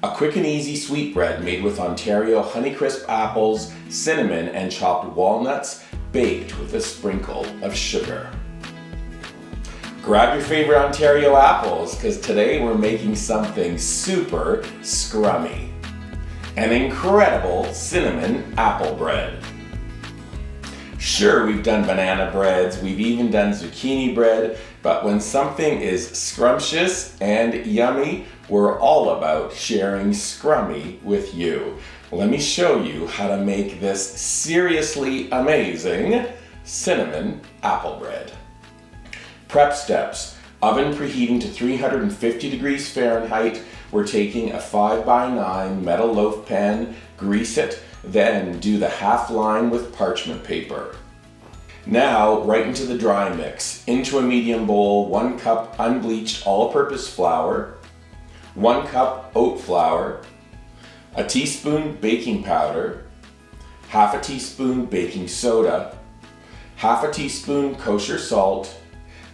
A quick and easy sweetbread made with Ontario Honeycrisp apples, cinnamon, and chopped walnuts, baked with a sprinkle of sugar. Grab your favorite Ontario apples, because today we're making something super scrummy. An incredible cinnamon apple bread. Sure, we've done banana breads, we've even done zucchini bread, but when something is scrumptious and yummy, we're all about sharing scrummy with you. Let me show you how to make this seriously amazing cinnamon apple bread. Prep steps: oven preheating to 350 degrees Fahrenheit. We're taking a 5x9 metal loaf pan, grease it, then do the half line with parchment paper. Now, right into the dry mix. Into a medium bowl, 1 cup unbleached all-purpose flour, 1 cup oat flour, a teaspoon baking powder, half a teaspoon baking soda, half a teaspoon kosher salt,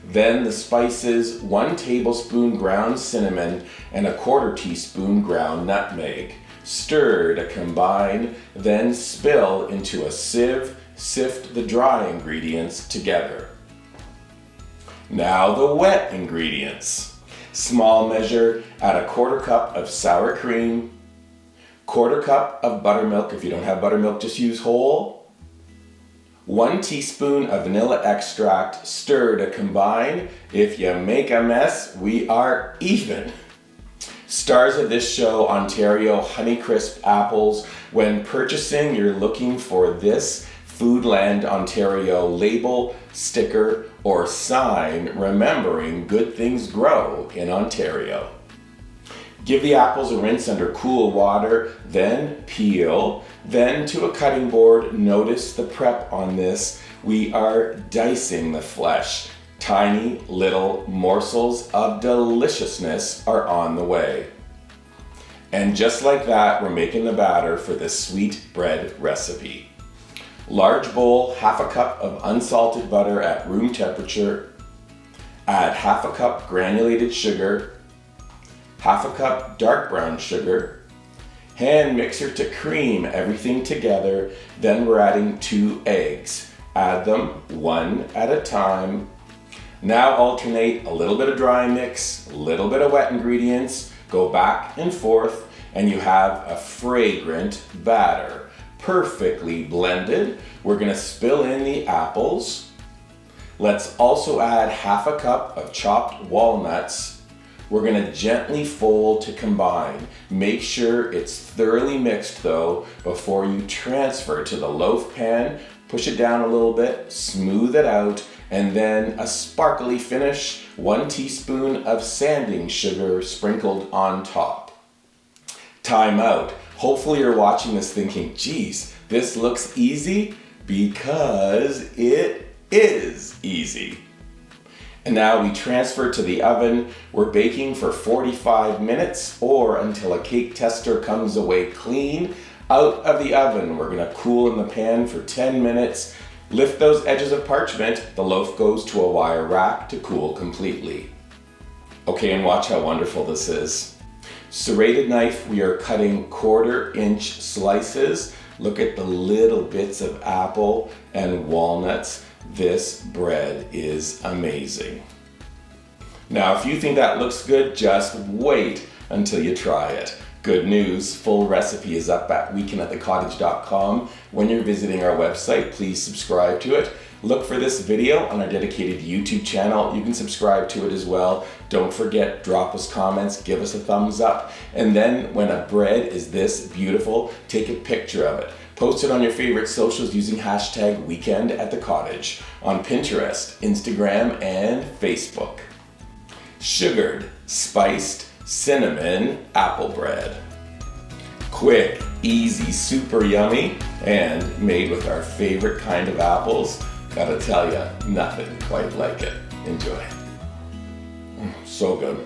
then the spices, 1 tablespoon ground cinnamon and a 1/4 teaspoon ground nutmeg. Stir to combine, then spill into a sieve, sift the dry ingredients together. Now the wet ingredients. Small measure, add a 1/4 cup of sour cream, 1/4 cup of buttermilk. If you don't have buttermilk, just use whole. 1 teaspoon of vanilla extract, stir to combine. If you make a mess, we are even. Stars of this show, Ontario Honeycrisp apples. When purchasing, you're looking for this Foodland Ontario label, sticker, or sign remembering good things grow in Ontario. Give the apples a rinse under cool water, then peel, then to a cutting board. Notice the prep on this. We are dicing the flesh. Tiny little morsels of deliciousness are on the way. And just like that, we're making the batter for this sweet bread recipe. Large bowl, half a cup of unsalted butter at room temperature. Add half a cup granulated sugar, half a cup dark brown sugar. Hand mixer to cream everything together. Then we're adding 2 eggs. Add them 1 at a time. Now alternate a little bit of dry mix, a little bit of wet ingredients, go back and forth, and you have a fragrant batter. Perfectly blended. We're gonna spill in the apples. Let's also add half a cup of chopped walnuts. We're gonna gently fold to combine. Make sure it's thoroughly mixed though before you transfer to the loaf pan. Push it down a little bit, smooth it out, and then a sparkly finish, 1 teaspoon of sanding sugar sprinkled on top. Time out. Hopefully you're watching this thinking, geez, this looks easy, because it is easy. And now we transfer to the oven. We're baking for 45 minutes or until a cake tester comes away clean. Out of the oven, we're gonna cool in the pan for 10 minutes. Lift those edges of parchment. The loaf goes to a wire rack to cool completely. Okay, and watch how wonderful this is. Serrated knife, we are cutting 1/4 inch slices. Look at the little bits of apple and walnuts. This bread is amazing. Now, if you think that looks good, just wait until you try it. Good news, full recipe is up at weekendatthecottage.com. When you're visiting our website, please subscribe to it. Look for this video on our dedicated YouTube channel. You can subscribe to it as well. Don't forget, drop us comments, give us a thumbs up. And then when a bread is this beautiful, take a picture of it. Post it on your favorite socials using hashtag weekendатthecottage on Pinterest, Instagram, and Facebook. Sugared, spiced, cinnamon apple bread. Quick, easy, super yummy, and made with our favorite kind of apples. Gotta tell ya, nothing quite like it. Enjoy. So good.